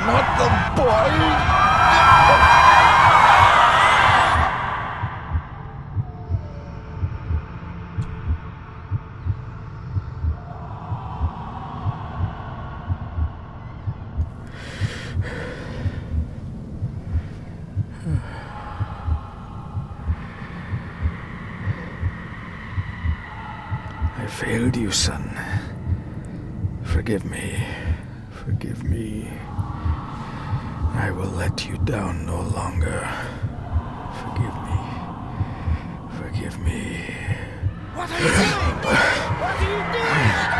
not the boy! I failed you, son. Forgive me. Forgive me. I will let you down no longer. Forgive me. Forgive me. What are you doing? What are you doing?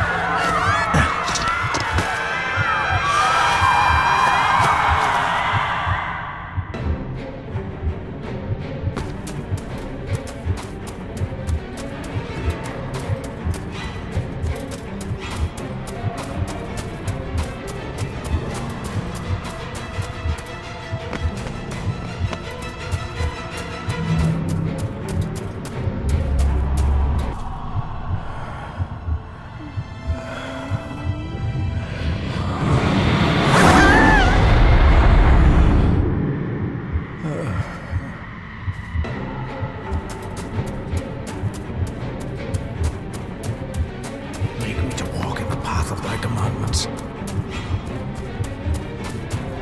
Make me to walk in the path of thy commandments.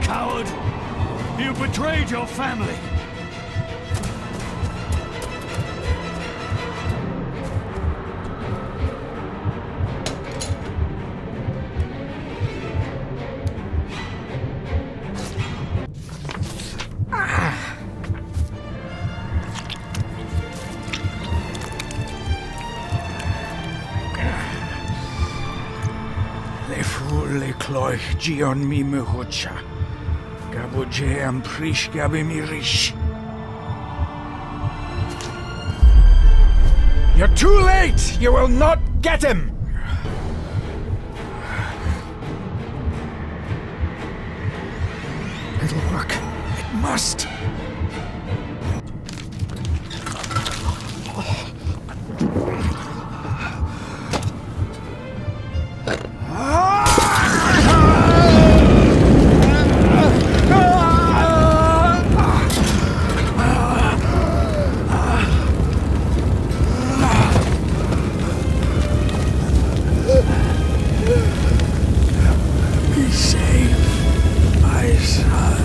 Coward! You betrayed your family! Le fu le cloich gion mi muhucha. Gabuje am prish gabi mi rish. You're too late! You will not get him! It'll work. It must. Be safe, my son.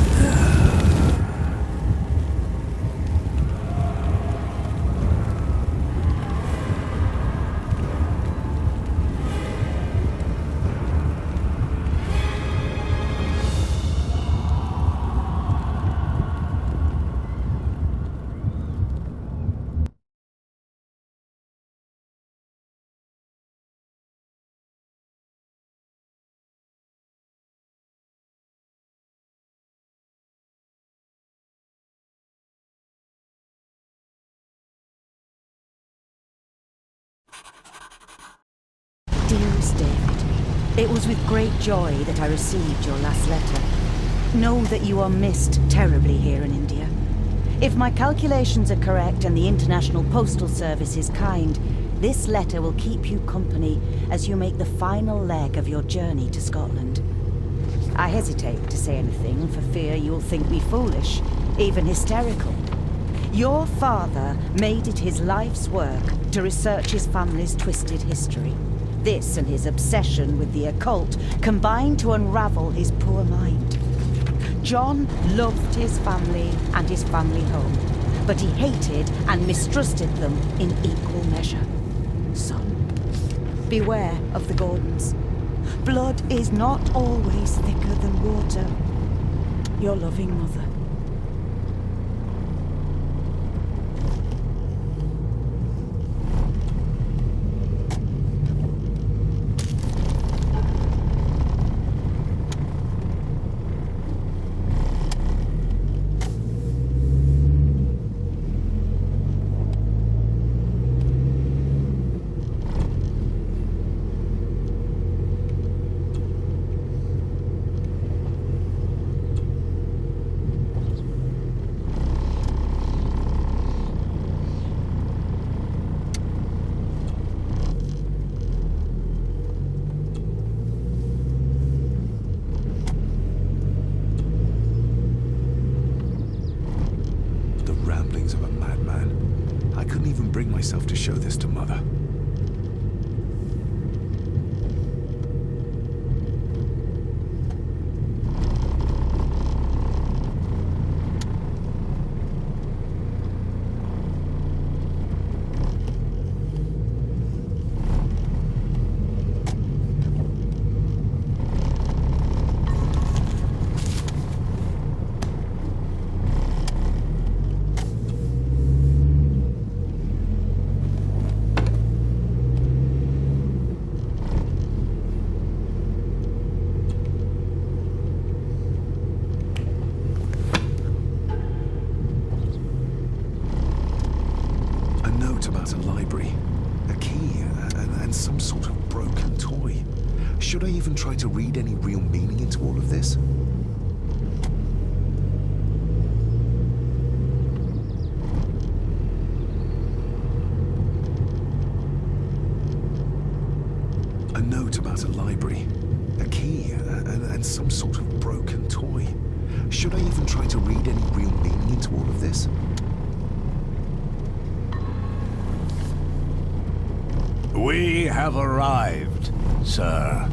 Dearest David, it was with great joy that I received your last letter. Know that you are missed terribly here in India. If my calculations are correct and the International Postal Service is kind, this letter will keep you company as you make the final leg of your journey to Scotland. I hesitate to say anything for fear you'll think me foolish, even hysterical. Your father made it his life's work to research his family's twisted history. This and his obsession with the occult combined to unravel his poor mind. John loved his family and his family home, but he hated and mistrusted them in equal measure. Son, beware of the Gordons. Blood is not always thicker than water. Your loving mother. couldn't even bring myself to show this to Mother. About a library, a key, and some sort of broken toy. Should I even try to read any real meaning into all of this? A note about a library, a key, and some sort of broken toy. Should I even try to read any real meaning into all of this? We have arrived, sir.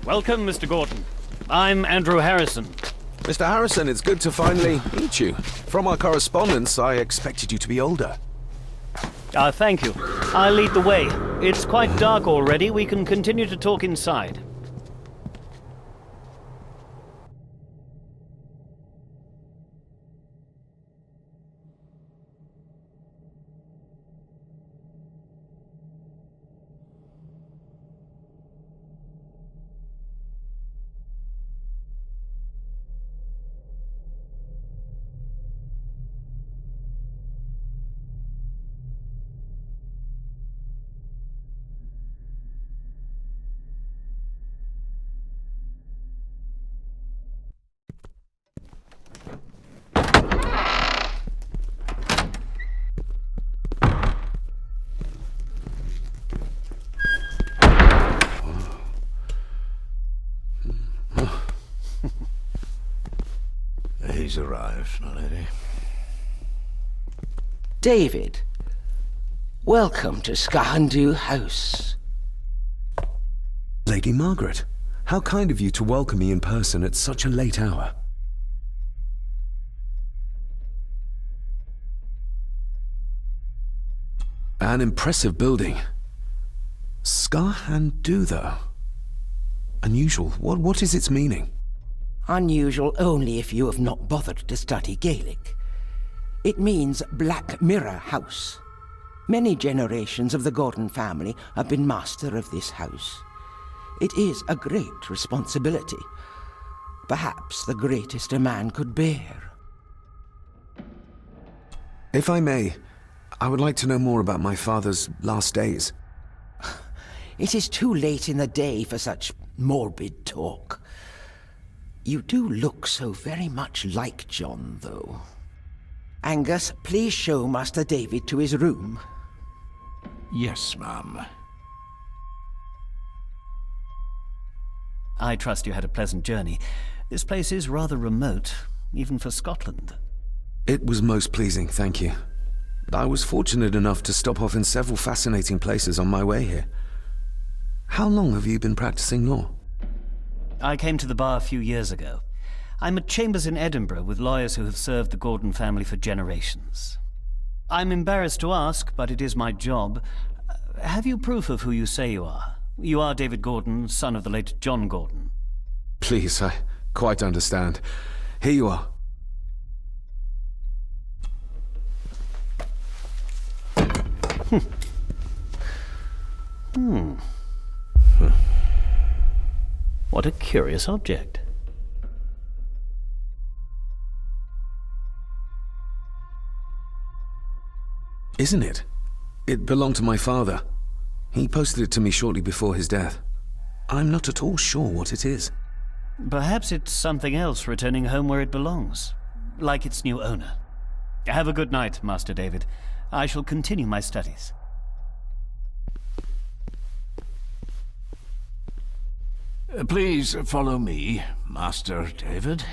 Welcome, Mr. Gordon. I'm Andrew Harrison. Mr. Harrison, it's good to finally meet you. From our correspondence, I expected you to be older. Thank you. I'll lead the way. It's quite dark already. We can continue to talk inside. He's arrived, my lady. David, welcome to Skahandu House. Lady Margaret, how kind of you to welcome me in person at such a late hour. An impressive building. Skahandu, though. Unusual. What is its meaning? Unusual only if you have not bothered to study Gaelic. It means Black Mirror House. Many generations of the Gordon family have been master of this house. It is a great responsibility. Perhaps the greatest a man could bear. If I may, I would like to know more about my father's last days. It is too late in the day for such morbid talk. You do look so very much like John, though. Angus, please show Master David to his room. Yes, ma'am. I trust you had a pleasant journey. This place is rather remote, even for Scotland. It was most pleasing, thank you. I was fortunate enough to stop off in several fascinating places on my way here. How long have you been practicing law? I came to the bar a few years ago. I'm at chambers in Edinburgh with lawyers who have served the Gordon family for generations. I'm embarrassed to ask, but it is my job. Have you proof of who you say you are? You are David Gordon, son of the late John Gordon. Please, I quite understand. Here you are. What a curious object. Isn't it? It belonged to my father. He posted it to me shortly before his death. I'm not at all sure what it is. Perhaps it's something else returning home where it belongs, like its new owner. Have a good night, Master David. I shall continue my studies. Please follow me, Master David.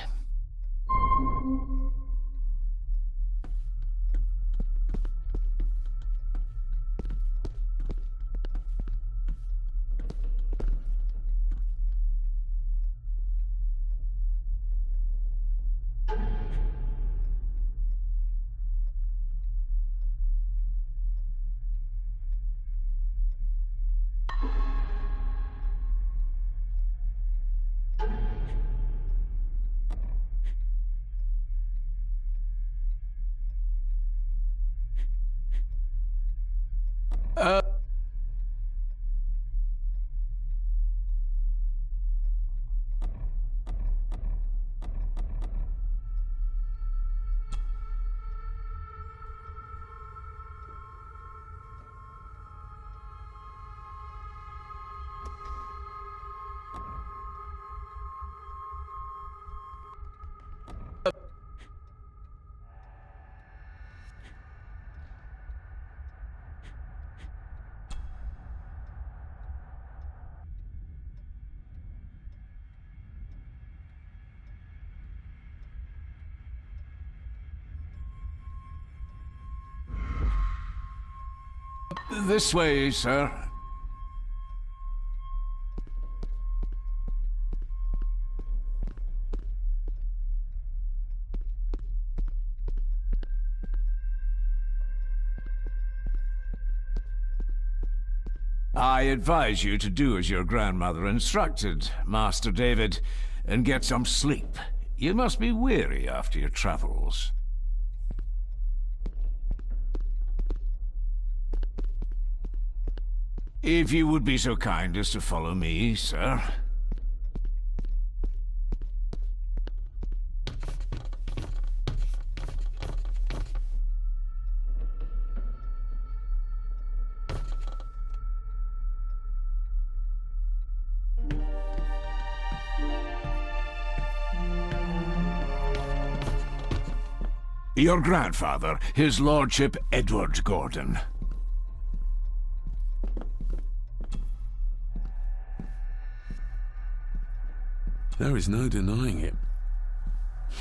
This way, sir. I advise you to do as your grandmother instructed, Master David, and get some sleep. You must be weary after your travels. If you would be so kind as to follow me, sir. Your grandfather, his lordship Edward Gordon. There is no denying it.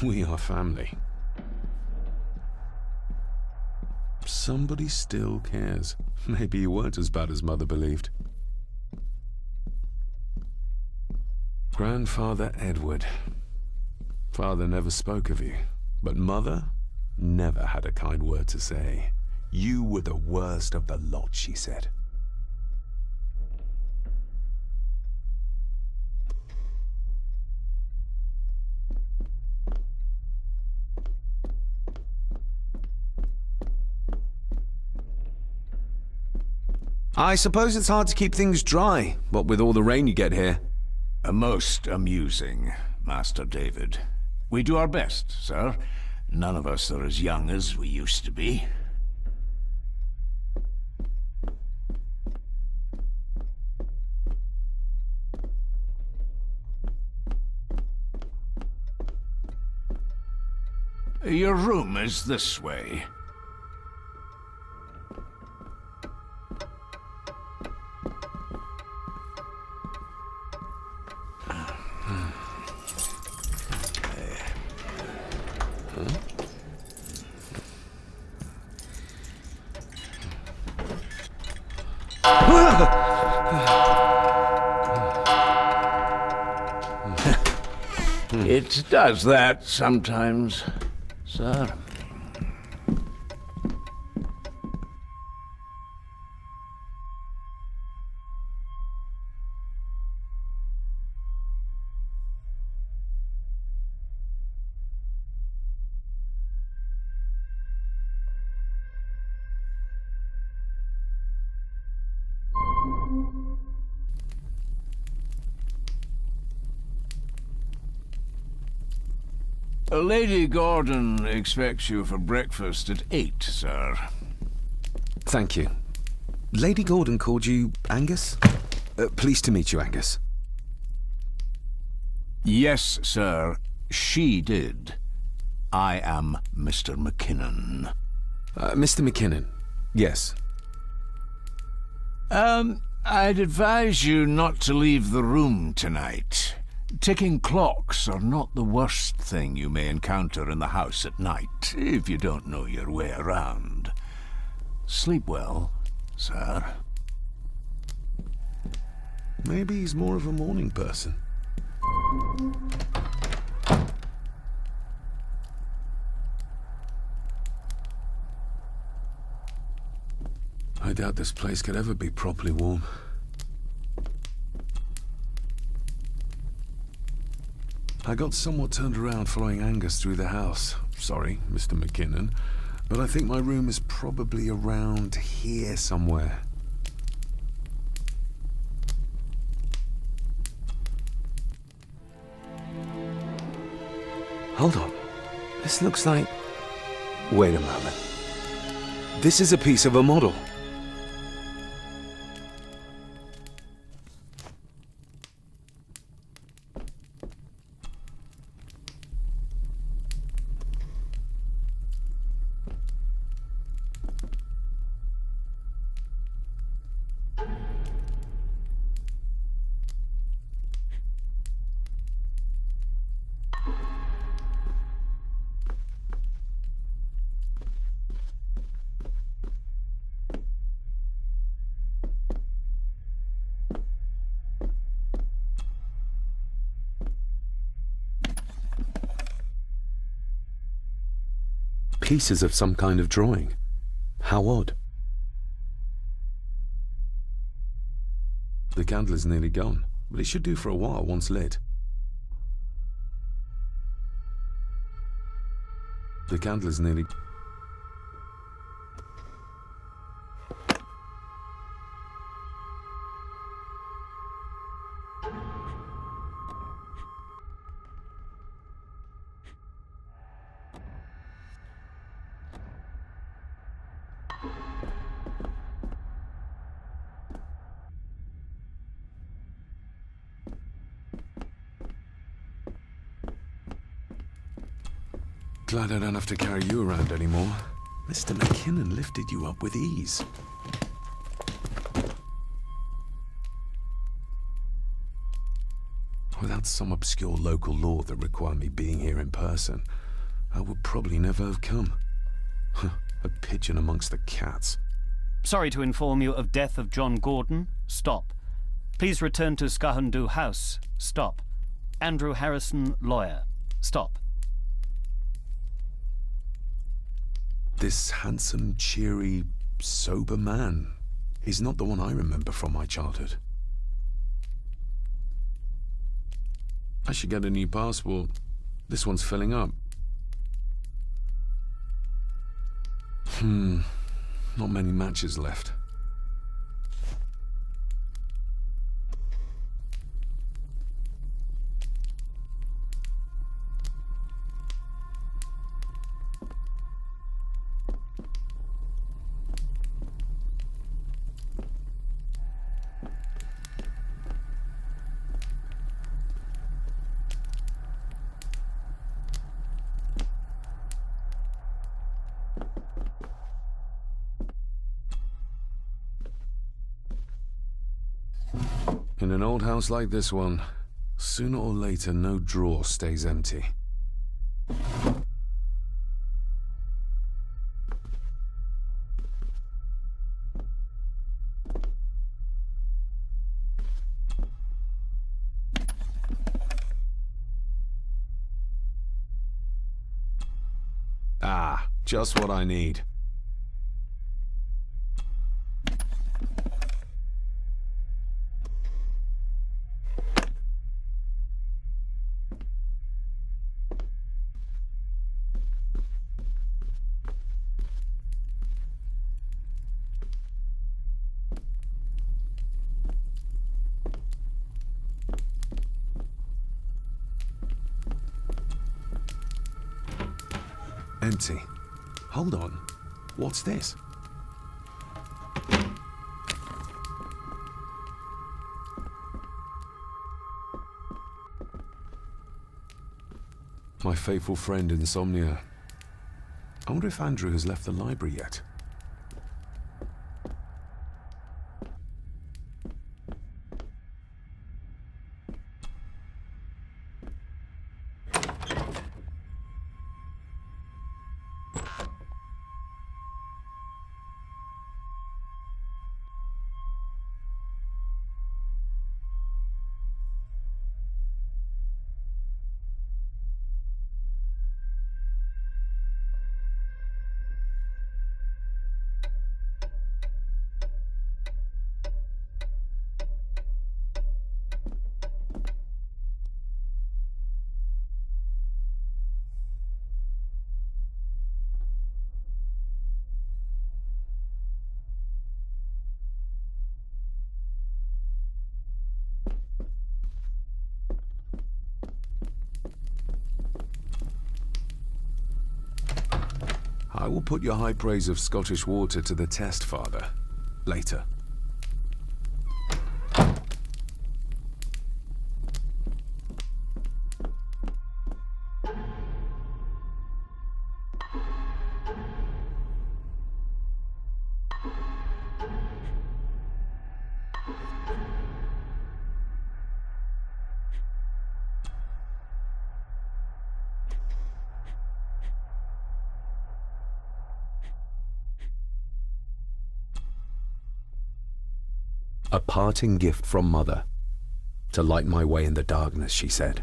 We are family. Somebody still cares. Maybe you weren't as bad as Mother believed. Grandfather Edward. Father never spoke of you, but Mother never had a kind word to say. You were the worst of the lot, she said. I suppose it's hard to keep things dry, what with all the rain you get here. Most amusing, Master David. We do our best, sir. None of us are as young as we used to be. Your room is this way. It does that sometimes, sir. Lady Gordon expects you for breakfast at 8, sir. Thank you. Lady Gordon called you Angus? Pleased to meet you, Angus. Yes, sir. She did. I am Mr. McKinnon. Mr. McKinnon. Yes. I'd advise you not to leave the room tonight. Ticking clocks are not the worst thing you may encounter in the house at night, if you don't know your way around. Sleep well, sir. Maybe he's more of a morning person. I doubt this place could ever be properly warm. I got somewhat turned around following Angus through the house. Sorry, Mr. McKinnon, but I think my room is probably around here somewhere. Hold on. This looks like... Wait a moment. This is a piece of a model. Pieces of some kind of drawing. How odd. The candle is nearly gone, but it should do for a while once lit. The candle is nearly... Glad I don't have to carry you around anymore. Mr. McKinnon lifted you up with ease. Without some obscure local law that required me being here in person, I would probably never have come. A pigeon amongst the cats. Sorry to inform you of death of John Gordon. Stop. Please return to Skahundu House. Stop. Andrew Harrison, lawyer. Stop. This handsome, cheery, sober man is not the one I remember from my childhood. I should get a new passport. This one's filling up. Not many matches left. In an old house like this one, sooner or later no drawer stays empty. Ah, just what I need. Empty. Hold on. What's this? My faithful friend Insomnia. I wonder if Andrew has left the library yet. I will put your high praise of Scottish water to the test, Father. Later. A parting gift from Mother. To light my way in the darkness, she said.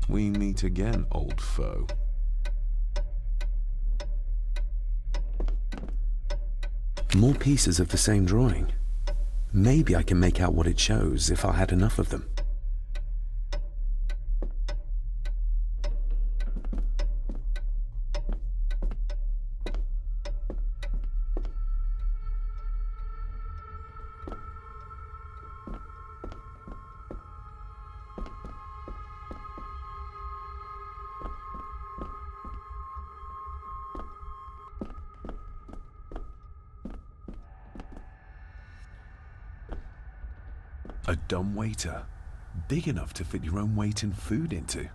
We meet again, old foe. More pieces of the same drawing. Maybe I can make out what it shows if I had enough of them. A dumbwaiter, big enough to fit your own weight in food into.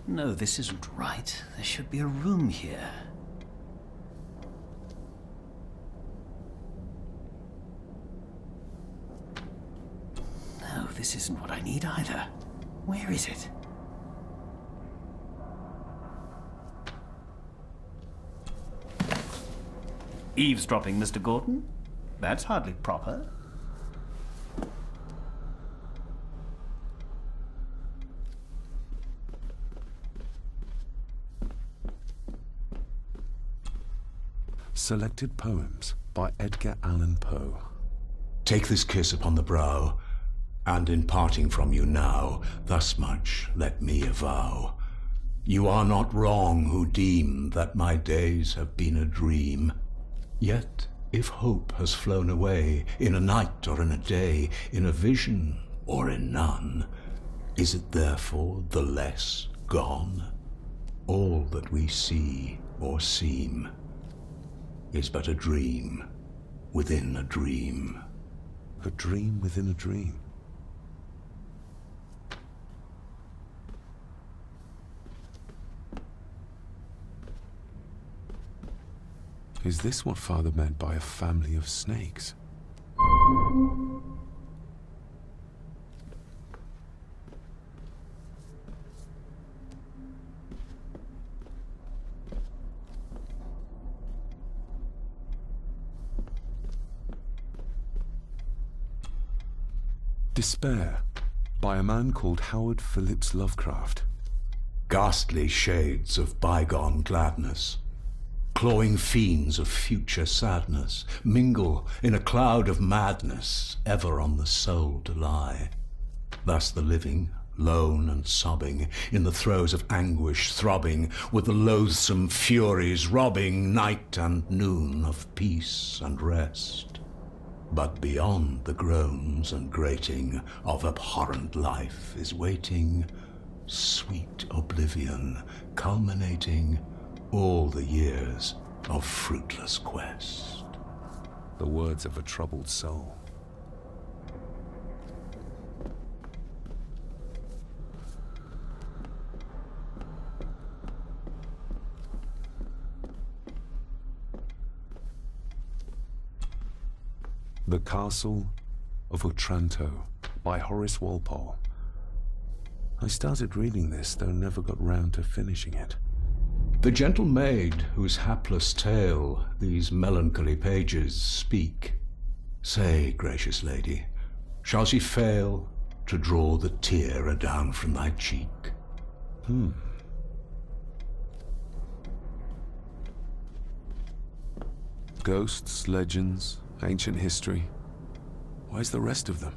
No, this isn't right. There should be a room here. No, this isn't what I need either. Where is it? Eavesdropping, Mr. Gordon? That's hardly proper. Selected Poems by Edgar Allan Poe. Take this kiss upon the brow, and in parting from you now, thus much let me avow. You are not wrong who deem that my days have been a dream. Yet If hope has flown away, in a night or in a day, in a vision or in none, is it therefore the less gone? All that we see or seem is but a dream within a dream. A dream within a dream. Is this what Father meant by a family of snakes? Despair, by a man called Howard Phillips Lovecraft. Ghastly shades of bygone gladness, clawing fiends of future sadness, mingle in a cloud of madness, ever on the soul to lie. Thus the living, lone and sobbing, in the throes of anguish throbbing, with the loathsome furies robbing night and noon of peace and rest. But beyond the groans and grating of abhorrent life is waiting sweet oblivion, culminating all the years of fruitless quest. The words of a troubled soul. The Castle of Otranto by Horace Walpole. I started reading this, though never got round to finishing it. The gentle maid whose hapless tale these melancholy pages speak, say, gracious lady, shall she fail to draw the tear adown from thy cheek? Ghosts, legends, ancient history. Where's the rest of them?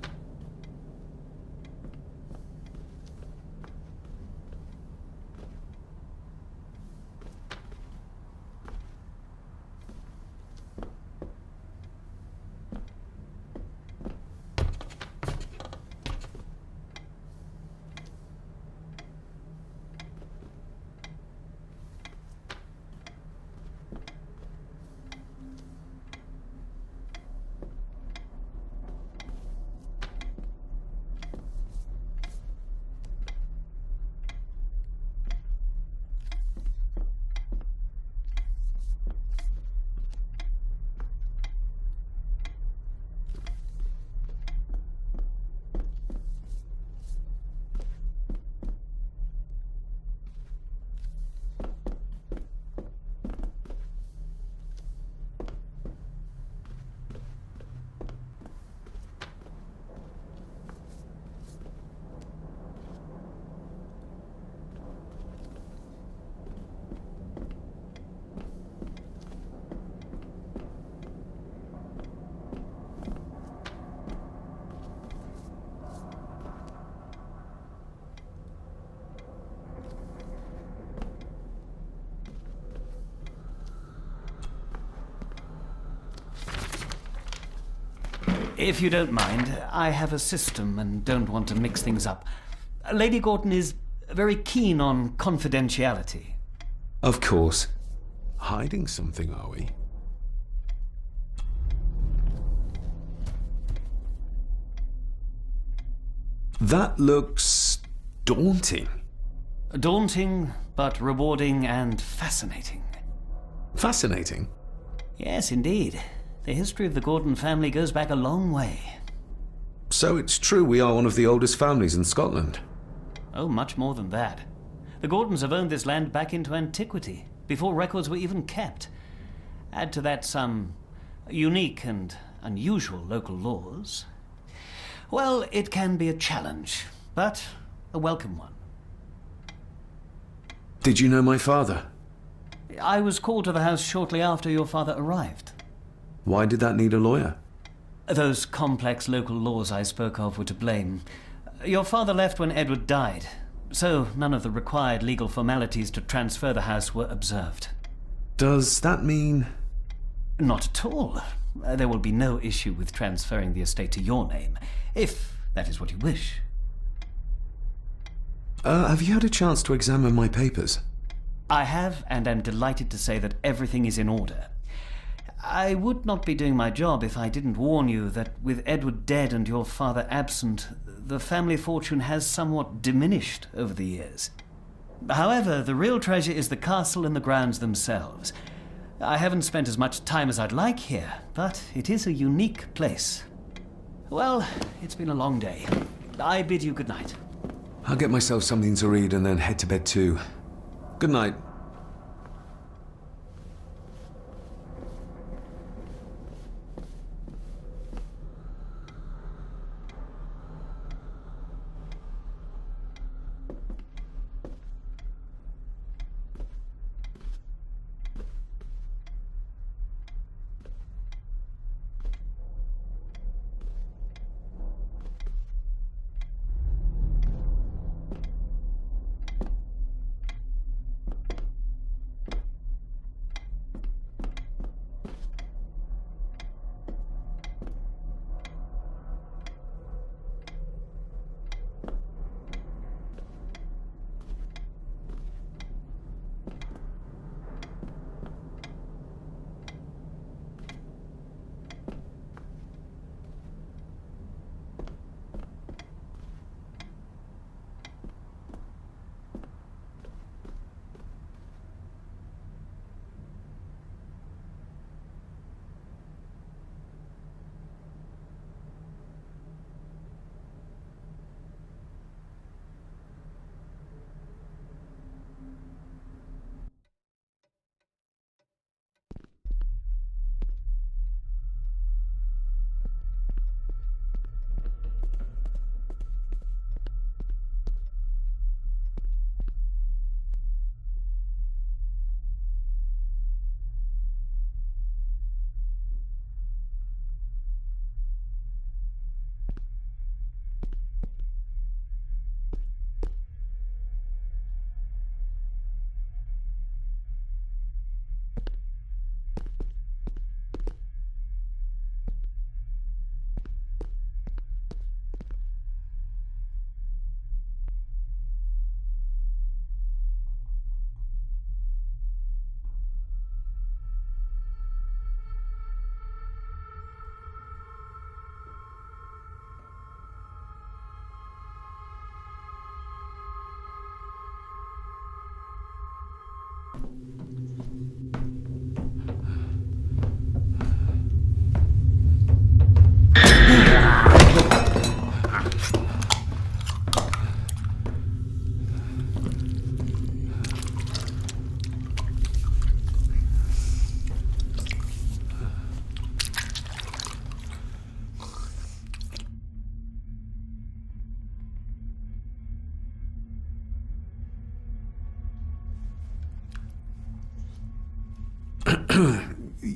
If you don't mind, I have a system and don't want to mix things up. Lady Gordon is very keen on confidentiality. Of course. Hiding something, are we? That looks daunting. Daunting, but rewarding and fascinating. Fascinating? Yes, indeed. The history of the Gordon family goes back a long way. So it's true we are one of the oldest families in Scotland? Oh, much more than that. The Gordons have owned this land back into antiquity, before records were even kept. Add to that some unique and unusual local laws. Well, it can be a challenge, but a welcome one. Did you know my father? I was called to the house shortly after your father arrived. Why did that need a lawyer? Those complex local laws I spoke of were to blame. Your father left when Edward died, so none of the required legal formalities to transfer the house were observed. Does that mean... Not at all. There will be no issue with transferring the estate to your name, if that is what you wish. Have you had a chance to examine my papers? I have, and am delighted to say that everything is in order. I would not be doing my job if I didn't warn you that with Edward dead and your father absent, the family fortune has somewhat diminished over the years. However, the real treasure is the castle and the grounds themselves. I haven't spent as much time as I'd like here, but it is a unique place. Well, it's been a long day. I bid you good night. I'll get myself something to read and then head to bed too. Good night.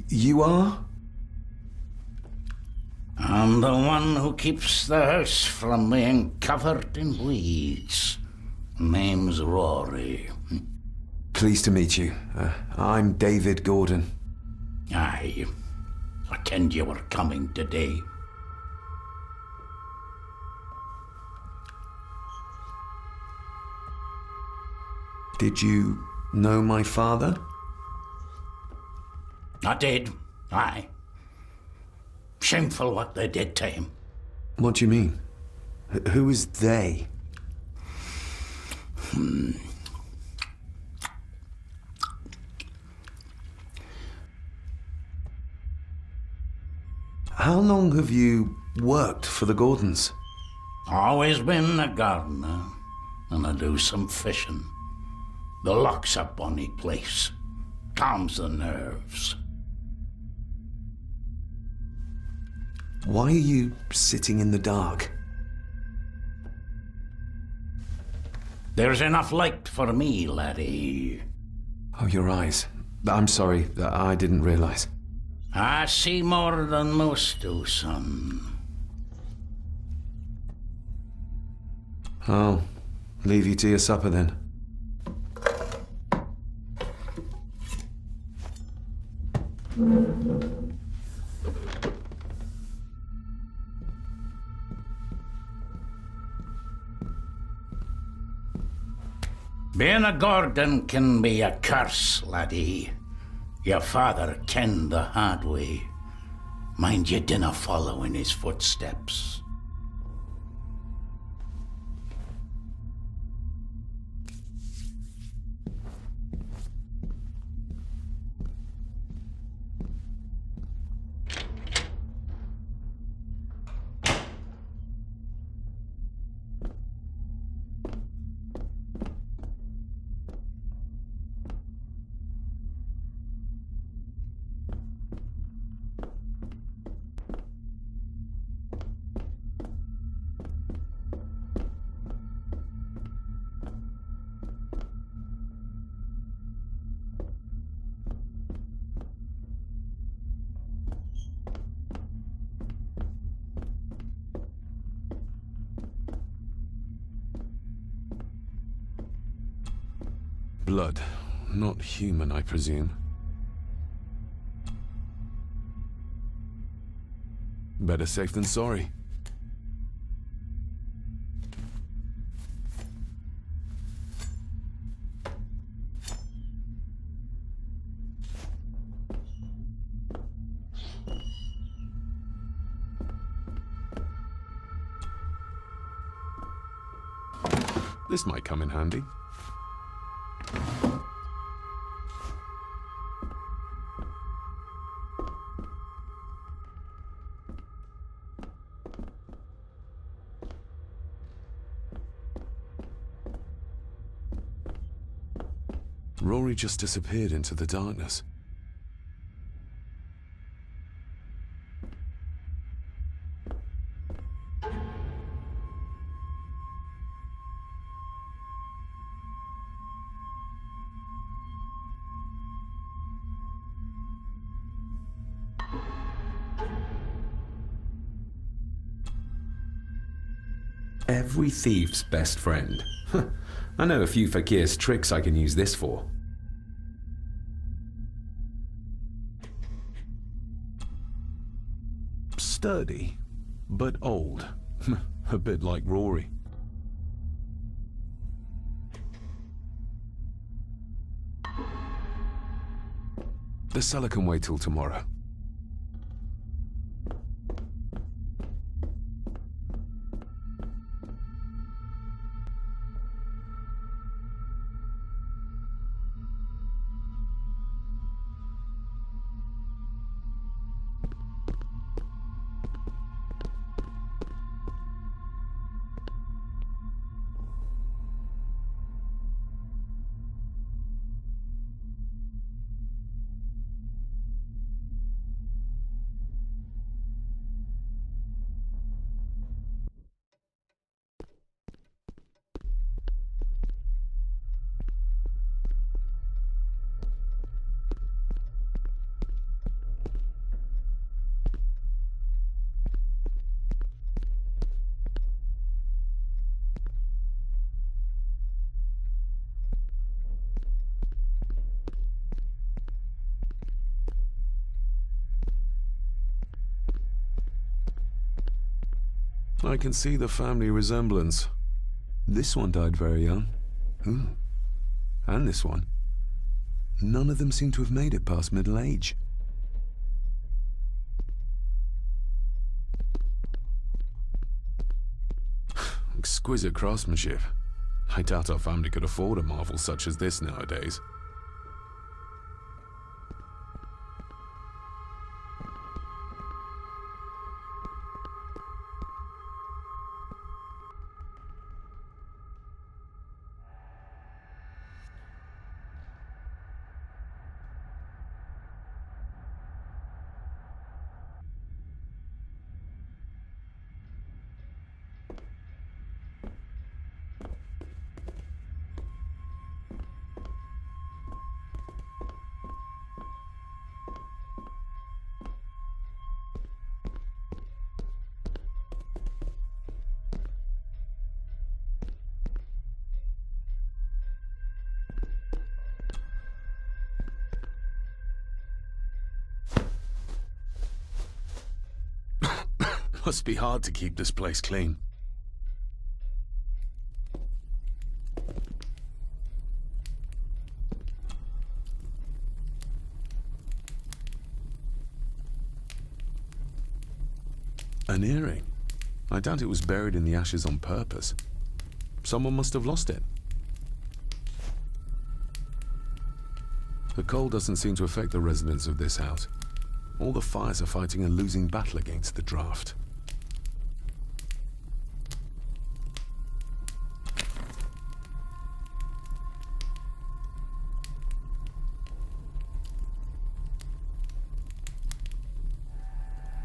You are? I'm the one who keeps the house from being covered in weeds. Name's Rory. Pleased to meet you. I'm David Gordon. Aye. I kenned you were coming today. Did you know my father? I did, aye. Shameful what they did to him. What do you mean? Who is they? How long have you worked for the Gordons? Always been a gardener, and I do some fishing. The loch's a bonny place. Calms the nerves. Why are you sitting in the dark? There's enough light for me, laddie. Oh, your eyes. I'm sorry, I didn't realize. I see more than most do, son. I'll leave you to your supper then. Being a Gordon can be a curse, laddie. Your father kenned the hard way. Mind you dinna follow in his footsteps. Blood. Not human, I presume. Better safe than sorry. This might come in handy. Rory just disappeared into the darkness. Every thief's best friend. I know a few Fakir's tricks I can use this for. Sturdy, but old. A bit like Rory. The cellar can wait till tomorrow. I can see the family resemblance. This one died very young. And this one. None of them seem to have made it past middle age. Exquisite craftsmanship. I doubt our family could afford a marvel such as this nowadays. Must be hard to keep this place clean. An earring? I doubt it was buried in the ashes on purpose. Someone must have lost it. The cold doesn't seem to affect the residents of this house. All the fires are fighting a losing battle against the draft.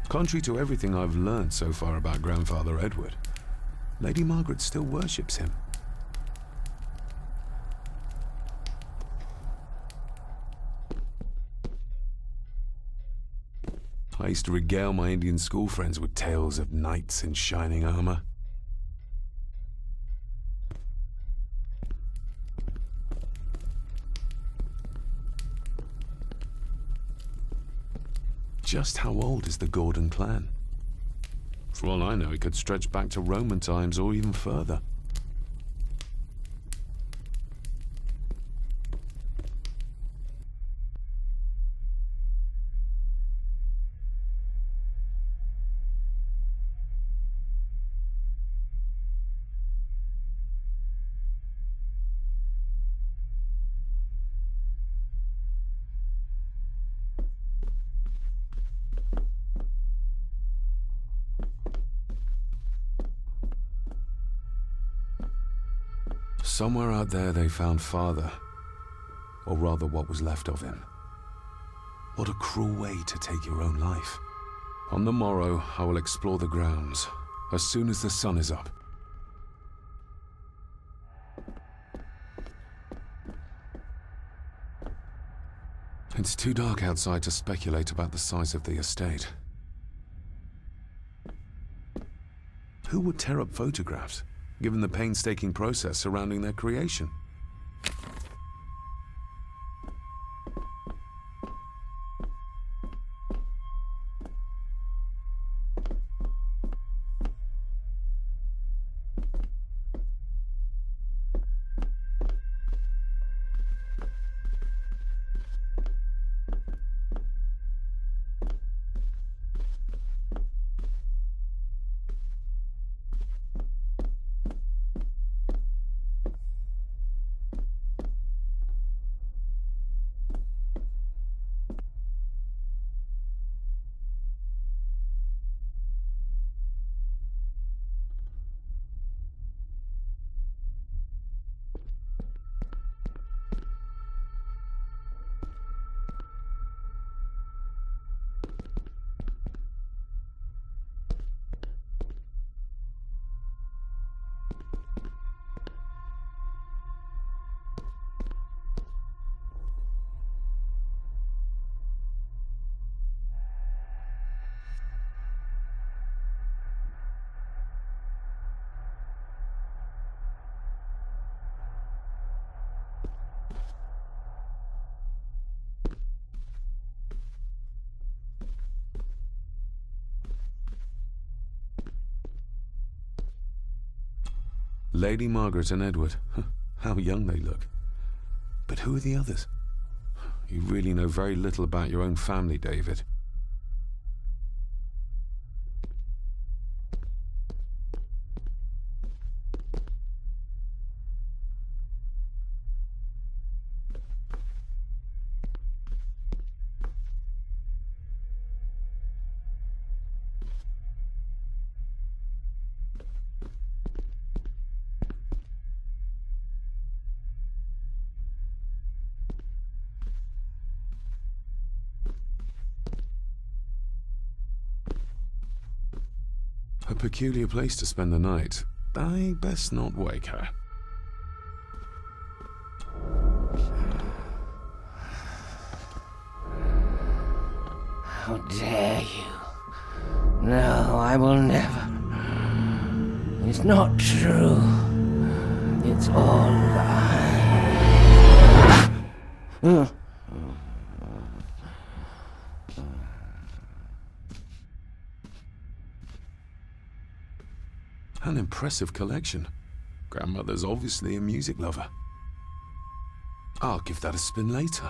Contrary to everything I've learned so far about Grandfather Edward, Lady Margaret still worships him. I used to regale my Indian school friends with tales of knights in shining armor. Just how old is the Gordon clan? For all I know, it could stretch back to Roman times or even further. Somewhere out there they found Father, or rather what was left of him. What a cruel way to take your own life. On the morrow, I will explore the grounds, as soon as the sun is up. It's too dark outside to speculate about the size of the estate. Who would tear up photographs, given the painstaking process surrounding their creation? Lady Margaret and Edward. How young they look. But who are the others? You really know very little about your own family, David. A peculiar place to spend the night. I best not wake her. How dare you? No, I will never. It's not true. It's all lies. An impressive collection. Grandmother's obviously a music lover. I'll give that a spin later.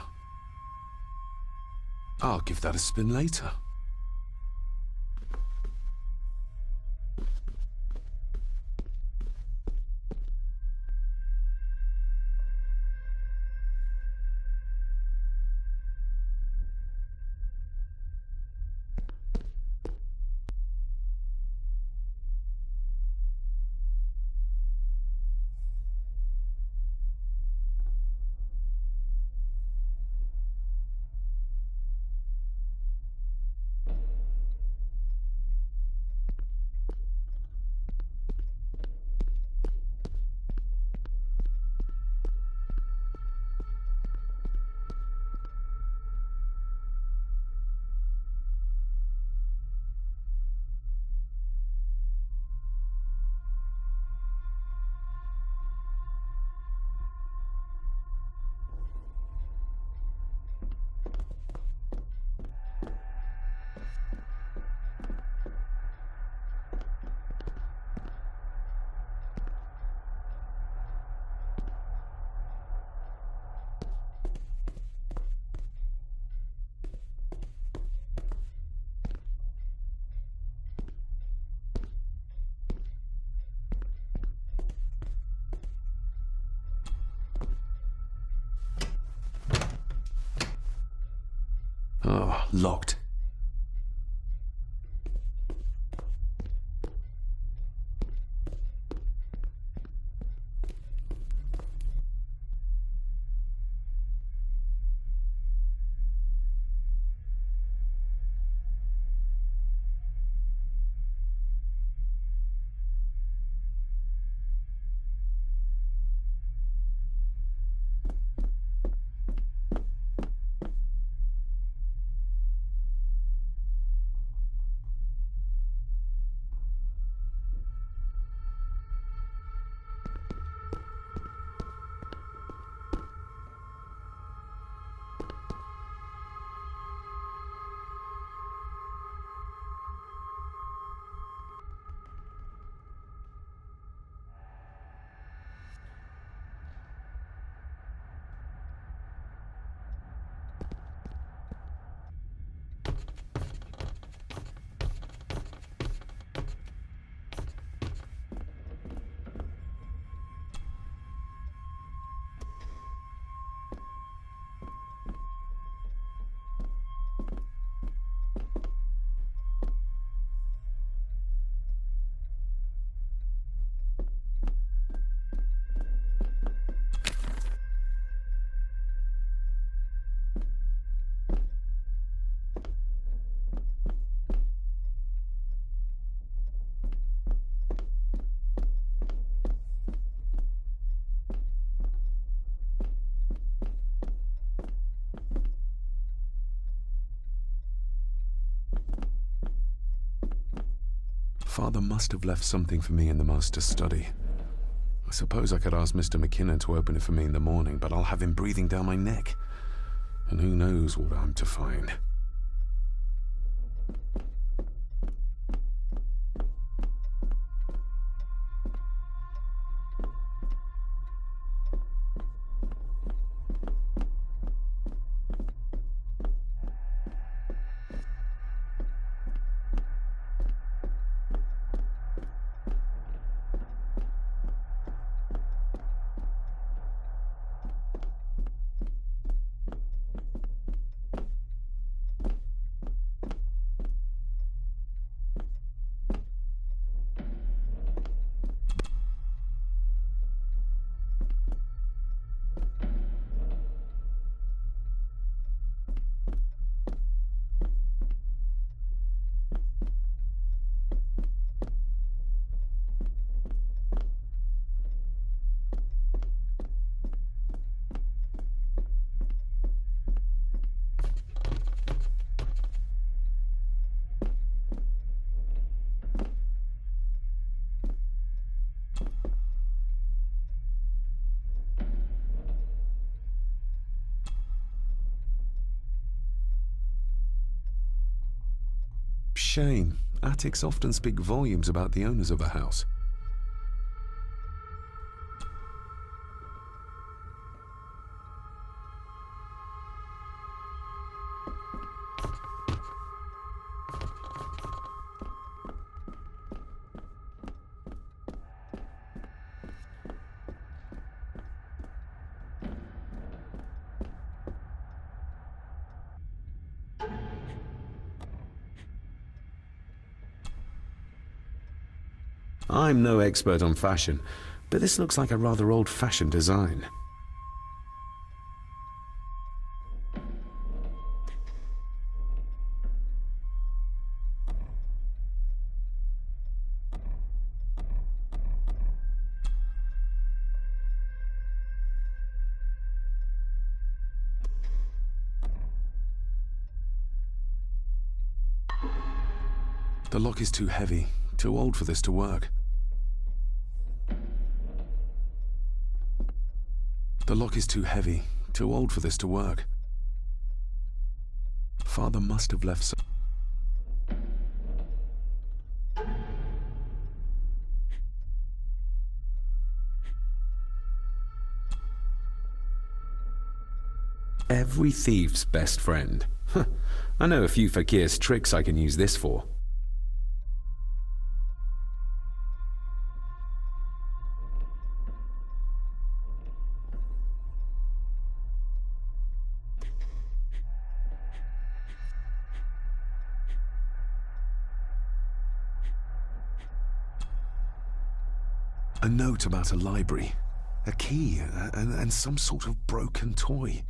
Oh, locked. Father must have left something for me in the master's study. I suppose I could ask Mr. McKinnon to open it for me in the morning, but I'll have him breathing down my neck. And who knows what I'm to find. Shame. Attics often speak volumes about the owners of a house. I'm no expert on fashion, but this looks like a rather old-fashioned design. The lock is too heavy, too old for this to work. The lock is too heavy, too old for this to work. Father must have left some... Every thief's best friend. I know a few fakir's tricks I can use this for. A note about a library, a key, and some sort of broken toy.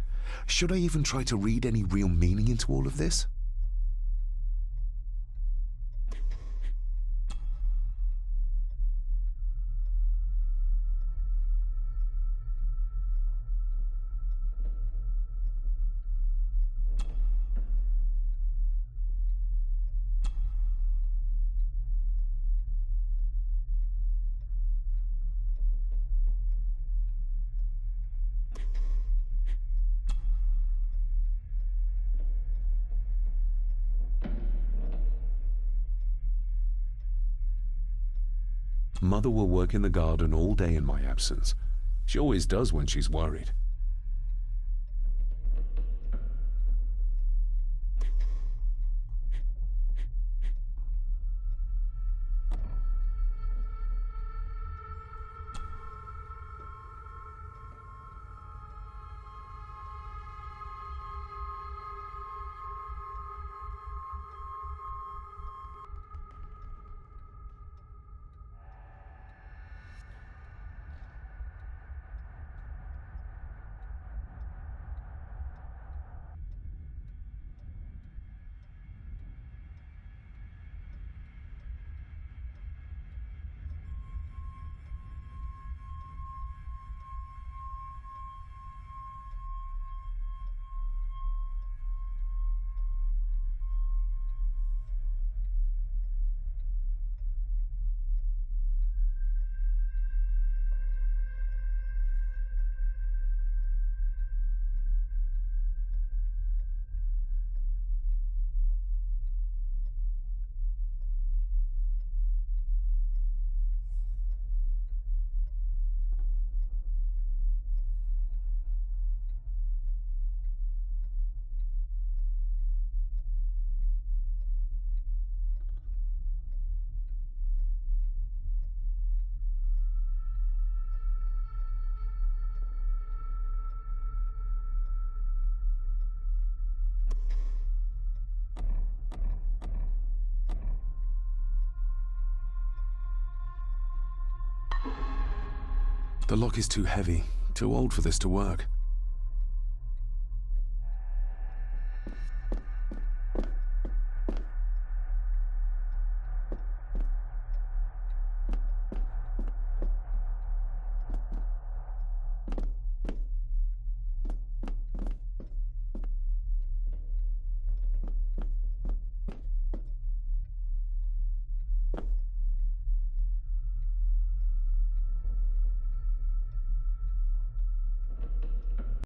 Should I even try to read any real meaning into all of this? Mother will work in the garden all day in my absence. She always does when she's worried. The lock is too heavy, too old for this to work.